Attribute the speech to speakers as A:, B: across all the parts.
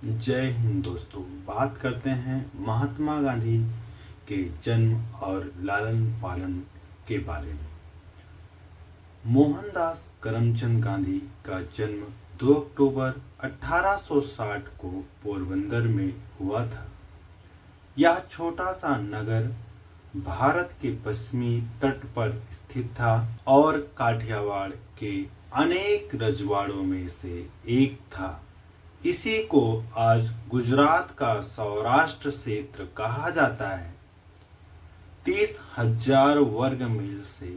A: जय हिंद दोस्तों। बात करते हैं महात्मा गांधी के जन्म और लालन पालन के बारे में। मोहनदास करमचंद गांधी का जन्म 2 अक्टूबर 1860 को पोरबंदर में हुआ था। यह छोटा सा नगर भारत के पश्चिमी तट पर स्थित था और काठियावाड़ के अनेक रजवाड़ों में से एक था। इसी को आज गुजरात का सौराष्ट्र क्षेत्र कहा जाता है। 30,000 वर्ग मील से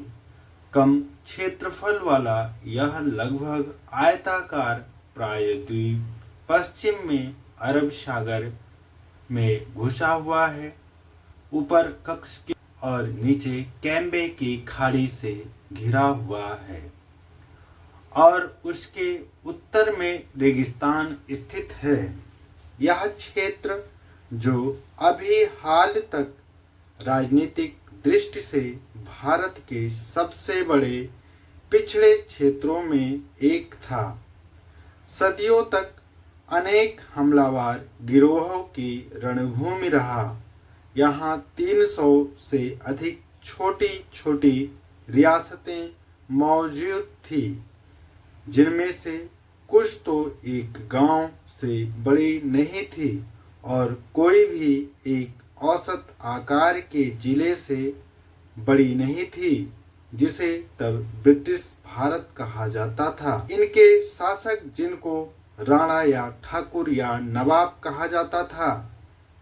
A: कम क्षेत्रफल वाला यह लगभग आयताकार प्रायद्वीप पश्चिम में अरब सागर में घुसा हुआ है। ऊपर कक्ष के और नीचे कैम्बे की खाड़ी से घिरा हुआ है और उसके उत्तर में रेगिस्तान स्थित है। यह क्षेत्र जो अभी हाल तक राजनीतिक दृष्टि से भारत के सबसे बड़े पिछड़े क्षेत्रों में एक था, सदियों तक अनेक हमलावर गिरोहों की रणभूमि रहा। यहाँ 300 से अधिक छोटी छोटी रियासतें मौजूद थी, जिनमें से कुछ तो एक गांव से बड़ी नहीं थी और कोई भी एक औसत आकार के जिले से बड़ी नहीं थी, जिसे तब ब्रिटिश भारत कहा जाता था। इनके शासक, जिनको राणा या ठाकुर या नवाब कहा जाता था,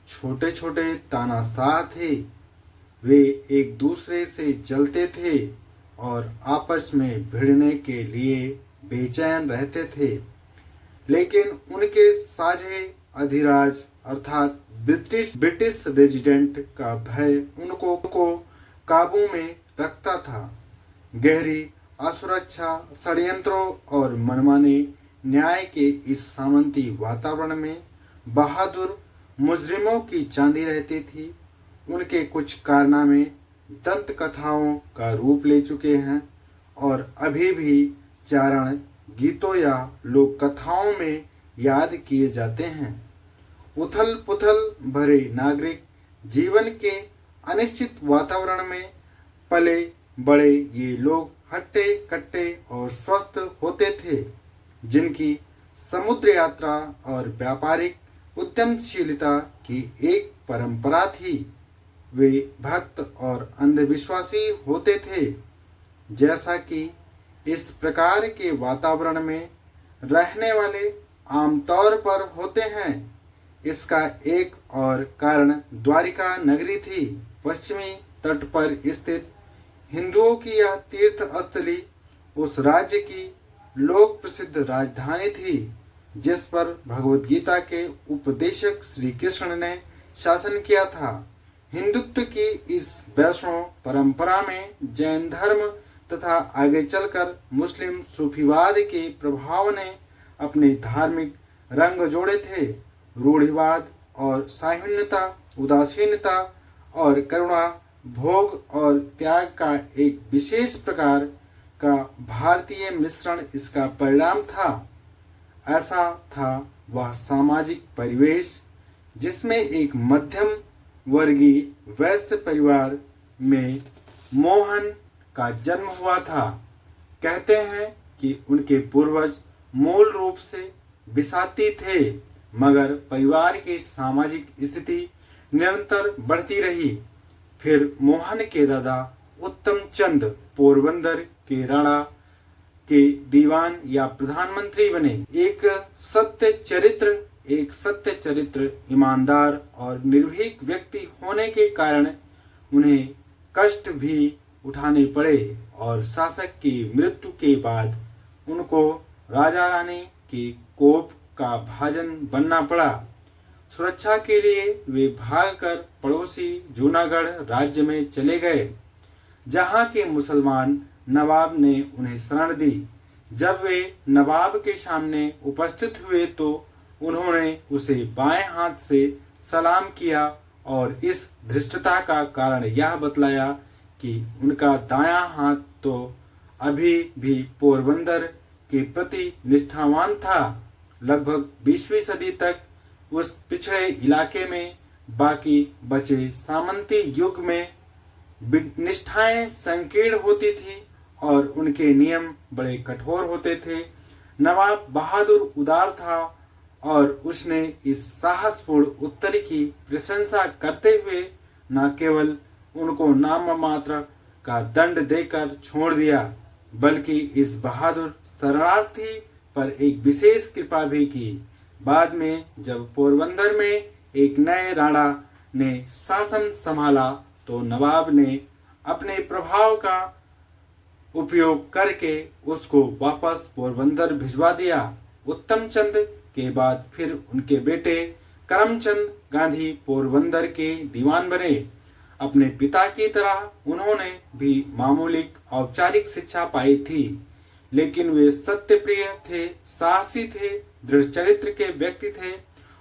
A: छोटे छोटे तानाशाह थे। वे एक दूसरे से जलते थे और आपस में भिड़ने के लिए बेचैन रहते थे, लेकिन उनके साझे अधिराज अर्थात ब्रिटिश रेजिडेंट का भय उनको काबू में रखता था। गहरी असुरक्षा, षड्यंत्रों और मनमाने न्याय के इस सामंती वातावरण में बहादुर मुजरिमों की चांदी रहती थी। उनके कुछ कारनामे दंत कथाओं का रूप ले चुके हैं और अभी भी चारण गीतों या लोक कथाओं में याद किए जाते हैं। उथल पुथल भरे नागरिक जीवन के अनिश्चित वातावरण में पले बड़े ये लोग हट्टे कट्टे और स्वस्थ होते थे, जिनकी समुद्र यात्रा और व्यापारिक उद्यमशीलता की एक परंपरा थी। वे भक्त और अंधविश्वासी होते थे। जैसा कि इस प्रकार के वातावरण में रहने वाले आमतौर पर होते हैं, इसका एक और कारण द्वारिका नगरी थी। पश्चिमी तट पर स्थित हिंदुओं की यह तीर्थ स्थली उस राज्य की लोक प्रसिद्ध राजधानी थी, जिस पर भगवत गीता के उपदेशक श्री कृष्ण ने शासन किया था। हिंदुत्व की इस वैष्णव परंपरा में जैन धर्म तथा आगे चलकर मुस्लिम सूफीवाद के प्रभाव ने अपने धार्मिक रंग जोड़े थे। रूढ़िवाद और साहिन्यता, उदासीनता और करुणा, भोग और त्याग का एक विशेष प्रकार का भारतीय मिश्रण इसका परिणाम था। ऐसा था वह सामाजिक परिवेश जिसमें एक मध्यम वर्गीय वैश्य परिवार में मोहन का जन्म हुआ था। कहते हैं कि उनके पूर्वज मूल रूप से बिसाती थे, मगर परिवार की सामाजिक स्थिति निरंतर बढ़ती रही। फिर मोहन के दादा उत्तम चंद पोरबंदर के राणा के दीवान या प्रधानमंत्री बने। एक सत्य चरित्र, ईमानदार और निर्भीक व्यक्ति होने के कारण उन्हें कष्ट भी उठाने पड़े और शासक की मृत्यु के बाद उनको राजा रानी के कोप का भाजन बनना पड़ा। सुरक्षा के लिए वे भागकर पड़ोसी जूनागढ़ राज्य में चले गए, जहां के मुसलमान नवाब ने उन्हें शरण दी। जब वे नवाब के सामने उपस्थित हुए तो उन्होंने उसे बाएं हाथ से सलाम किया और इस धृष्टता का कारण यह बतलाया कि उनका दायां हाथ तो अभी भी पोरबंदर के प्रति निष्ठावान था। लगभग 20वीं सदी तक उस पिछड़े इलाके में बाकी बचे सामंती युग में निष्ठाएं संकीर्ण होती थी और उनके नियम बड़े कठोर होते थे। नवाब बहादुर उदार था और उसने इस साहसपूर्ण उत्तर की प्रशंसा करते हुए न केवल उनको नाम मात्र का दंड देकर छोड़ दिया, बल्कि इस बहादुर शरणार्थी पर एक विशेष कृपा भी की। बाद में जब पोरबंदर में एक नए राणा ने शासन संभाला तो नवाब ने अपने प्रभाव का उपयोग करके उसको वापस पोरबंदर भिजवा दिया। उत्तम चंद के बाद फिर उनके बेटे करमचंद गांधी पोरबंदर के दीवान बने। अपने पिता की तरह उन्होंने भी मामूली औपचारिक शिक्षा पाई थी, लेकिन वे सत्यप्रिय थे, साहसी थे, दृढ़ चरित्र के व्यक्ति थे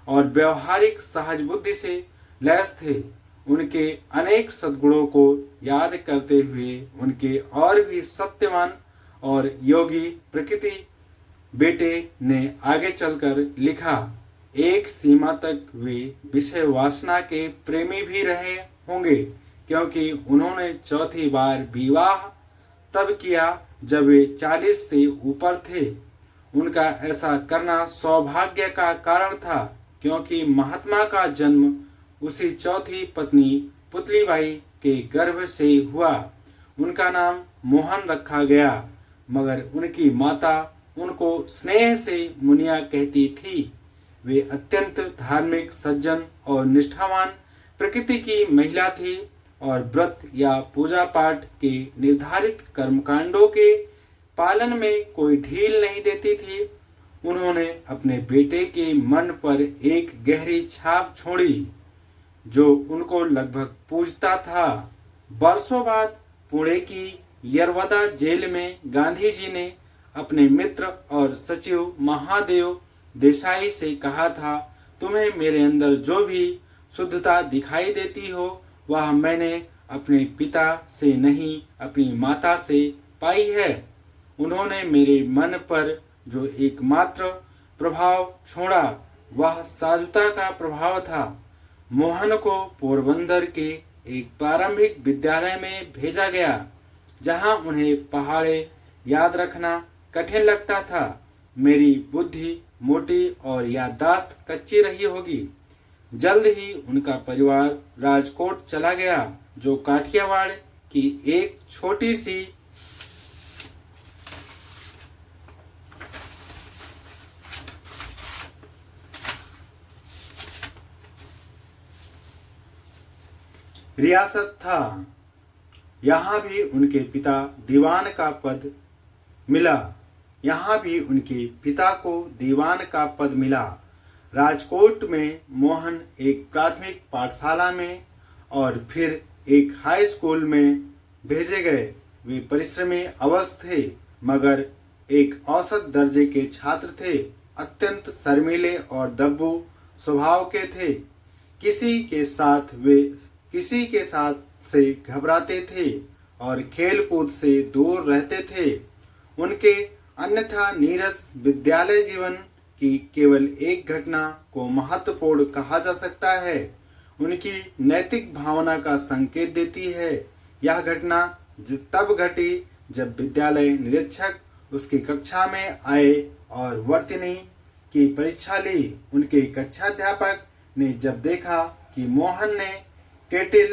A: और व्यवहारिक सहज बुद्धि से लैस थे। उनके अनेक सद्गुणों को याद करते हुए उनके और भी सत्यवान और योगी प्रकृति बेटे ने आगे चलकर लिखा। एक सीमा तक वे विषय वासना के प्रेमी भी रहे होंगे, क्योंकि उन्होंने चौथी बार विवाह तब किया जब वे 40 से ऊपर थे। उनका ऐसा करना सौभाग्य का कारण था, क्योंकि महात्मा का जन्म उसी चौथी पत्नी पुतलीबाई के गर्भ से हुआ। उनका नाम मोहन रखा गया, मगर उनकी माता उनको स्नेह से मुनिया कहती थी। वे अत्यंत धार्मिक, सज्जन और निष्ठावान प्रकृति की महिला थी और व्रत या पूजा पाठ के निर्धारित कर्मकांडों के पालन में कोई ढील नहीं देती थी। उन्होंने अपने बेटे के मन पर एक गहरी छाप छोड़ी, जो उनको लगभग पूजता था। वर्षों बाद पुणे की यरवदा जेल में गांधी जी ने अपने मित्र और सचिव महादेव देसाई से कहा था, तुम्हें मेरे अंदर जो भी शुद्धता दिखाई देती हो वह मैंने अपने पिता से नहीं, अपनी माता से पाई है। उन्होंने मेरे मन पर जो एकमात्र प्रभाव छोड़ा वह साधुता का प्रभाव था। मोहन को पोरबंदर के एक प्रारंभिक विद्यालय में भेजा गया, जहां उन्हें पहाड़े याद रखना कठिन लगता था। मेरी बुद्धि मोटी और याददाश्त कच्ची रही होगी। जल्द ही उनका परिवार राजकोट चला गया, जो काठियावाड़ की एक छोटी सी रियासत था। यहाँ भी उनके पिता दीवान का पद मिला। यहाँ भी उनके पिता को दीवान का पद मिला। राजकोट में मोहन एक प्राथमिक पाठशाला में और फिर एक हाई स्कूल में भेजे गए। वे परिश्रमी अवश्य थे, मगर एक औसत दर्जे के छात्र थे। अत्यंत शर्मीले और दब्बू स्वभाव के थे। किसी के साथ से घबराते थे और खेलकूद से दूर रहते थे। उनके अन्यथा नीरस विद्यालय जीवन की केवल एक घटना को महत्वपूर्ण कहा जा सकता है। उनकी नैतिक भावना का संकेत देती है। यह घटना तब घटी जब विद्यालय निरीक्षक उसकी कक्षा में आए और वर्तनी की परीक्षा ली। उनके कक्षाध्यापक ने जब देखा कि मोहन ने केटिल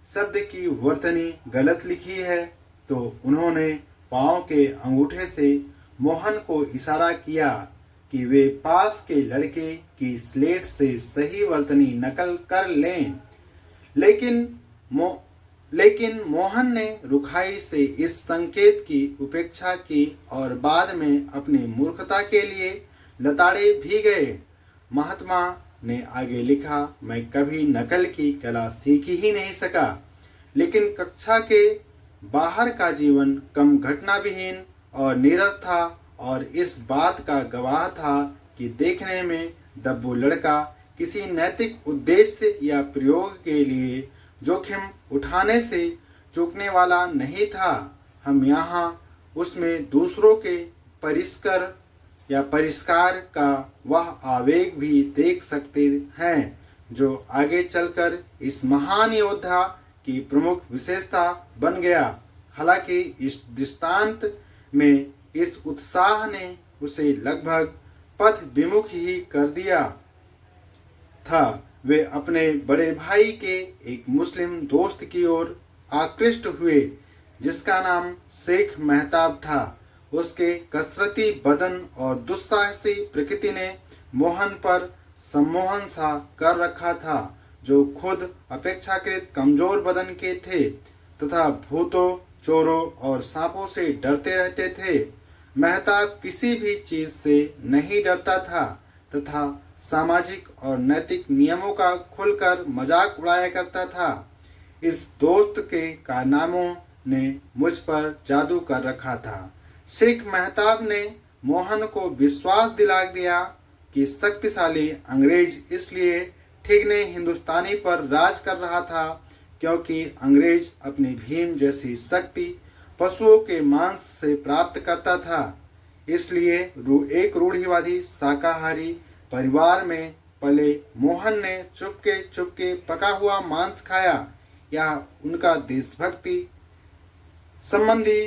A: शब्द की वर्तनी गलत लिखी है, तो उन्होंने पांव के अंगूठे से मोहन को इशारा किया कि वे पास के लड़के की स्लेट से सही वर्तनी नकल कर लें। लेकिन मोहन ने रुखाई से इस संकेत की उपेक्षा की और बाद में अपनी मूर्खता के लिए लताड़े भी गए। महात्मा ने आगे लिखा, मैं कभी नकल की कला सीख ही नहीं सका, लेकिन कक्षा के बाहर का जीवन कम घटना विहीन और नीरस था और इस बात का गवाह था कि देखने में दब्बू लड़का किसी नैतिक उद्देश्य या प्रयोग के लिए जोखिम उठाने से चूकने वाला नहीं था। हम यहाँ उसमें दूसरों के परिष्कर या परिष्कार का वह आवेग भी देख सकते हैं जो आगे चलकर इस महान योद्धा की प्रमुख विशेषता बन गया। हालांकि इस दृष्टांत में इस उत्साह ने उसे लगभग पथ विमुख ही कर दिया था। वे अपने बड़े भाई के एक मुस्लिम दोस्त की ओर आकृष्ट हुए जिसका नाम शेख मेहताब था। उसके कसरती बदन और दुस्साहसी प्रकृति ने मोहन पर सम्मोहन सा कर रखा था, जो खुद अपेक्षाकृत कमजोर बदन के थे तथा भूतों, चोरों और सांपों से डरते रहते थे। मेहताब किसी भी चीज से नहीं डरता था तथा सामाजिक और नैतिक नियमों का खुलकर मजाक उड़ाया करता था। इस दोस्त के कारनामों ने मुझ पर जादू कर रखा था। शेख मेहताब ने मोहन को विश्वास दिला दिया कि शक्तिशाली अंग्रेज इसलिए ठीक ने हिंदुस्तानी पर राज कर रहा था क्योंकि अंग्रेज अपनी भीम जैसी शक्ति पशुओं के मांस से प्राप्त करता था। इसलिए एक रूढ़िवादी शाकाहारी परिवार में पले मोहन ने चुपके चुपके पका हुआ मांस खाया। यह उनका देशभक्ति संबंधी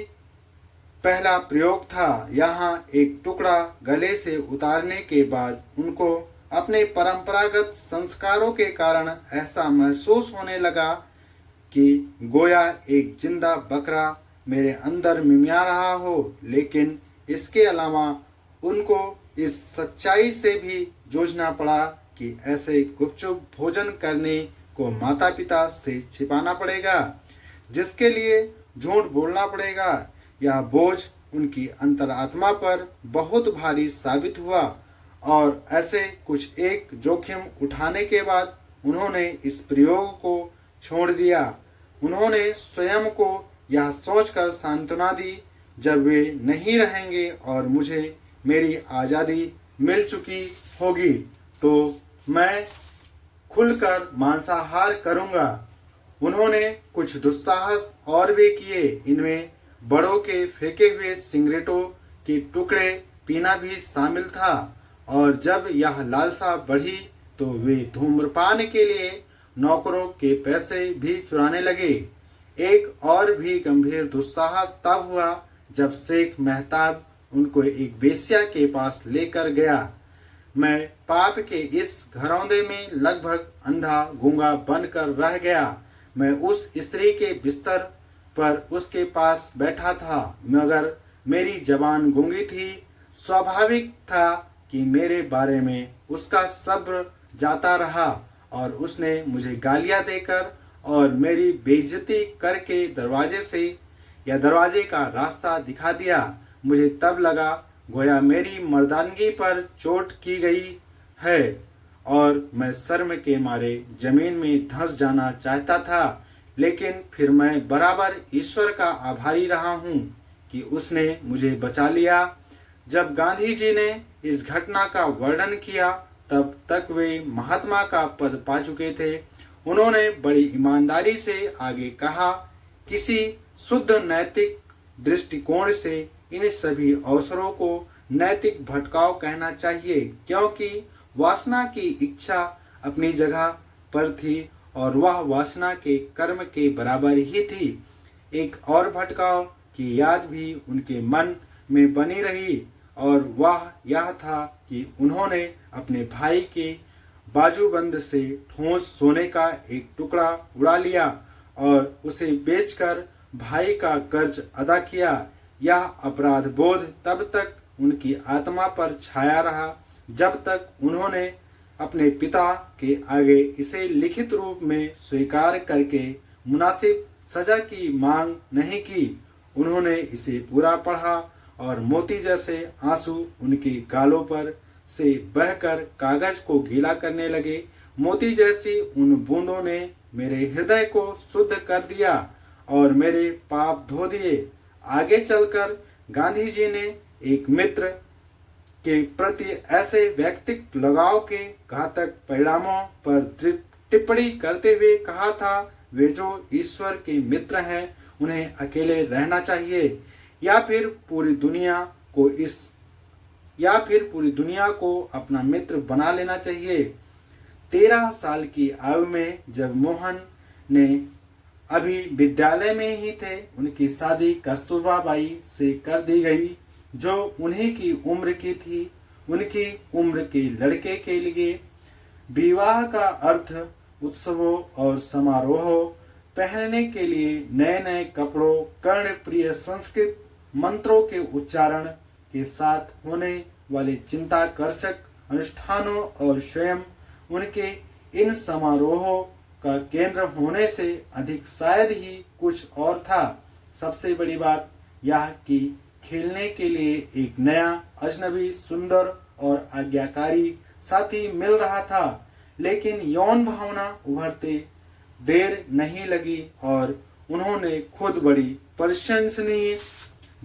A: पहला प्रयोग था। यहाँ एक टुकड़ा गले से उतारने के बाद उनको अपने परंपरागत संस्कारों के कारण ऐसा महसूस होने लगा कि गोया एक जिंदा बकरा मेरे अंदर मिमिया रहा हो। लेकिन इसके अलावा उनको इस सच्चाई से भी जूझना पड़ा कि ऐसे गुपचुप भोजन करने को माता पिता से छिपाना पड़ेगा, जिसके लिए झूठ बोलना पड़ेगा। यह बोझ उनकी अंतरात्मा पर बहुत भारी साबित हुआ और ऐसे कुछ एक जोखिम उठाने के बाद उन्होंने इस प्रयोग को छोड़ दिया। उन्होंने स्वयं को यह सोचकर सांत्वना दी जब वे नहीं रहेंगे और मुझे मेरी आज़ादी मिल चुकी होगी तो मैं खुलकर मांसाहार करूंगा। उन्होंने कुछ दुस्साहस और भी किए। इनमें बड़ों के फेंके हुए सिगरेटों के टुकड़े पीना भी शामिल था और जब यह लालसा बढ़ी तो वे धूम्रपान के लिए नौकरों के पैसे भी चुराने लगे। एक और भी गंभीर दुस्साहस तब हुआ जब शेख मेहताब उनको एक वेश्या के पास लेकर गया। मैं पाप के इस घरौंदे में लगभग अंधा गूंगा बनकर रह गया। मैं उस स्त्री के बिस्तर पर उसके पास बैठा था मगर मेरी जबान गूंगी थी। स्वाभाविक था कि मेरे बारे में उसका सब्र जाता रहा और उसने मुझे गालियां देकर और मेरी बेइज्जती करके दरवाजे का रास्ता दिखा दिया। मुझे तब लगा गोया मेरी मर्दानगी पर चोट की गई है और मैं शर्म के मारे जमीन में धंस जाना चाहता था। लेकिन फिर मैं बराबर ईश्वर का आभारी रहा हूँ कि उसने मुझे बचा लिया। जब गांधी जी ने इस घटना का वर्णन किया तब तक वे महात्मा का पद पा चुके थे। उन्होंने बड़ी ईमानदारी से आगे कहा, किसी शुद्ध नैतिक दृष्टिकोण से इन सभी अवसरों को नैतिक भटकाव कहना चाहिए क्योंकि वासना की इच्छा अपनी जगह पर थी और वह वासना के कर्म के बराबर ही थी। एक और भटकाव की याद भी उनके मन में बनी रही और वह यह था कि उन्होंने अपने भाई के बाजूबंद से ठोस सोने का एक टुकड़ा उड़ा लिया और उसे बेचकर भाई का कर्ज अदा किया। यह अपराध बोध तब तक उनकी आत्मा पर छाया रहा जब तक उन्होंने अपने पिता के आगे इसे लिखित रूप में स्वीकार करके मुनासिब सजा की मांग नहीं की। उन्होंने इसे पूरा पढ़ा और मोती जैसे आंसू उनके गालों पर से बहकर कागज को गीला करने लगे। मोती जैसी उन बूंदों ने मेरे हृदय को शुद्ध कर दिया और मेरे पाप धो दिए। आगे चलकर गांधी जी ने एक मित्र के प्रति ऐसे व्यक्तिगत लगाव के घातक परिणामों पर टिप्पणी करते हुए कहा था, वे जो ईश्वर के मित्र हैं उन्हें अकेले रहना चाहिए या फिर पूरी दुनिया को या फिर पूरी दुनिया को अपना मित्र बना लेना चाहिए। 13 साल की आयु में जब मोहन ने अभी विद्यालय में ही थे, उनकी शादी कस्तूरबा बाई से कर दी गई, जो उन्हीं की उम्र की थी। उनकी उम्र के लड़के के लिए विवाह का अर्थ उत्सवों और समारोहों, पहनने के लिए नए नए कपड़ों, कर्णप्रिय संस्कृत मंत्रों के उच्चारण के साथ होने वाले चिंताकर्षक अनुष्ठानों और स्वयं उनके इन समारोहों का केंद्र होने से अधिक शायद ही कुछ और था। सबसे बड़ी बात यह कि खेलने के लिए एक नया, अजनबी, सुंदर और आज्ञाकारी साथी मिल रहा था। लेकिन यौन भावना उभरते देर नहीं लगी और उन्होंने खुद बड़ी प्रशंसनीय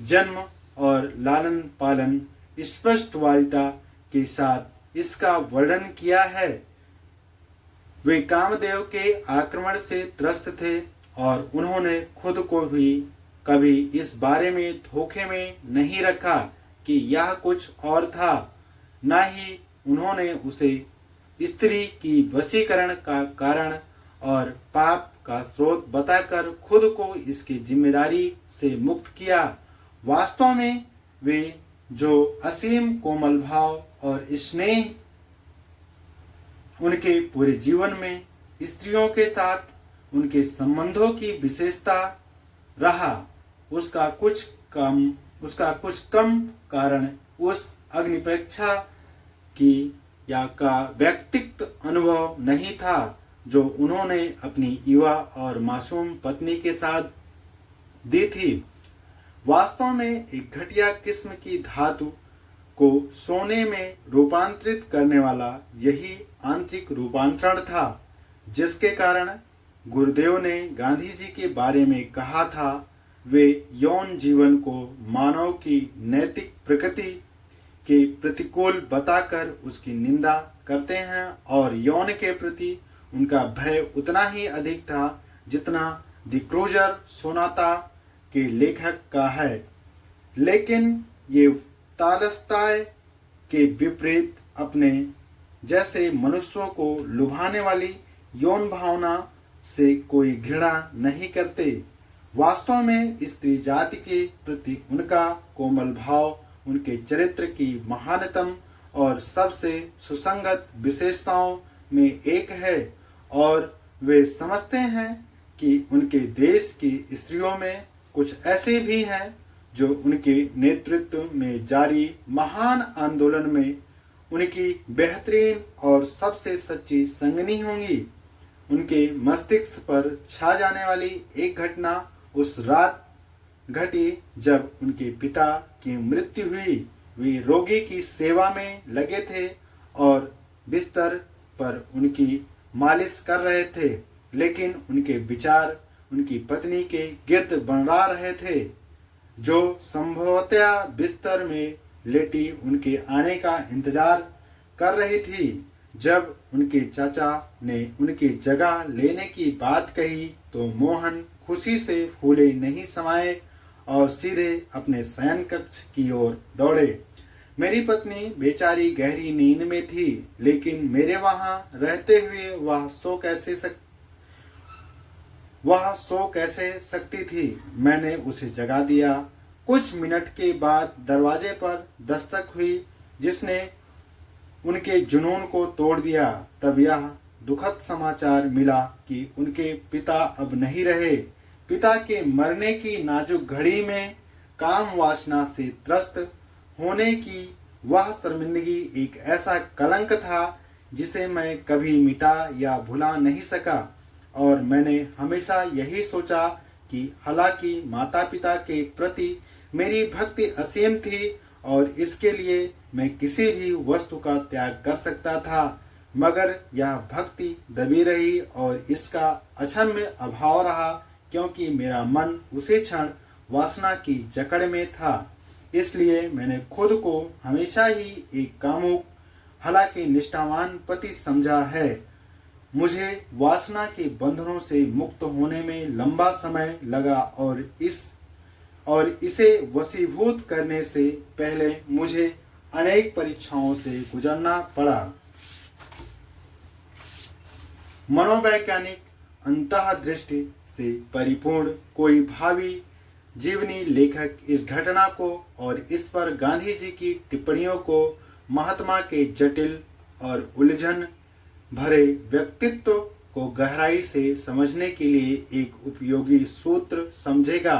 A: जन्म और लालन पालन स्पष्टवादिता के साथ इसका वर्णन किया है। वे कामदेव के आक्रमण से त्रस्त थे और उन्होंने खुद को भी कभी इस बारे में धोखे में नहीं रखा कि यह कुछ और था। न ही उन्होंने उसे स्त्री की वशीकरण का कारण और पाप का स्रोत बताकर खुद को इसकी जिम्मेदारी से मुक्त किया। वास्तव में वे जो असीम कोमल भाव और स्नेह उनके पूरे जीवन में स्त्रियों के साथ उनके संबंधों की विशेषता रहा, उसका कुछ कम कारण उस अग्नि परीक्षा की या का व्यक्तिगत अनुभव नहीं था जो उन्होंने अपनी युवा और मासूम पत्नी के साथ दी थी। वास्तव में एक घटिया किस्म की धातु को सोने में रूपांतरित करने वाला यही आंतरिक रूपांतरण था, जिसके कारण गुरुदेव ने गांधी जी के बारे में कहा था, वे यौन जीवन को मानव की नैतिक प्रकृति के प्रतिकूल बताकर उसकी निंदा करते हैं और यौन के प्रति उनका भय उतना ही अधिक था जितना द क्रूजर सोनाता के लेखक का है। लेकिन ये तालस्ताय के विपरीत अपने जैसे मनुष्यों को लुभाने वाली यौन भावना से कोई घृणा नहीं करते। वास्तव में स्त्री जाति के प्रति उनका कोमल भाव उनके चरित्र की महानतम और सबसे सुसंगत विशेषताओं में एक है और वे समझते हैं कि उनके देश की स्त्रियों में कुछ ऐसे भी हैं जो उनके नेतृत्व में जारी महान आंदोलन में उनकी बेहतरीन और सबसे सच्ची संगनी होंगी। उनके मस्तिष्क पर छा जाने वाली एक घटना उस रात घटी जब उनके पिता की मृत्यु हुई। वे रोगी की सेवा में लगे थे और बिस्तर पर उनकी मालिश कर रहे थे, लेकिन उनके विचार उनकी पत्नी के गिर्द बनरा रहे थे, जो संभवतया बिस्तर में लेटी उनके आने का इंतजार कर रही थी। जब उनके चाचा ने उनकी जगह लेने की बात कही तो मोहन खुशी से फूले नहीं समाये और सीधे अपने शयन कक्ष की ओर दौड़े। मेरी पत्नी बेचारी गहरी नींद में थी, लेकिन मेरे वहां रहते हुए वह सो कैसे सकती थी। मैंने उसे जगा दिया। कुछ मिनट के बाद दरवाजे पर दस्तक हुई जिसने उनके जुनून को तोड़ दिया। तब यह दुखद समाचार मिला कि उनके पिता अब नहीं रहे। पिता के मरने की नाजुक घड़ी में काम वासना से त्रस्त होने की वह शर्मिंदगी एक ऐसा कलंक था जिसे मैं कभी मिटा या भुला नहीं सका। और मैंने हमेशा यही सोचा कि हालांकि माता पिता के प्रति मेरी भक्ति असीम थी और इसके लिए मैं किसी भी वस्तु का त्याग कर सकता था, मगर यह भक्ति दबी रही और इसका अक्षम्य अभाव रहा क्योंकि मेरा मन उसी क्षण वासना की जकड़ में था। इसलिए मैंने खुद को हमेशा ही एक कामुक हालांकि निष्ठावान पति समझा है। मुझे वासना के बंधनों से मुक्त होने में लंबा समय लगा और इसे वशीभूत करने से पहले मुझे अनेक परीक्षाओं से गुजरना पड़ा। मनोवैज्ञानिक अंतर्दृष्टि से परिपूर्ण कोई भावी जीवनी लेखक इस घटना को और इस पर गांधी जी की टिप्पणियों को महात्मा के जटिल और उलझन भरे व्यक्तित्व को गहराई से समझने के लिए एक उपयोगी सूत्र समझेगा।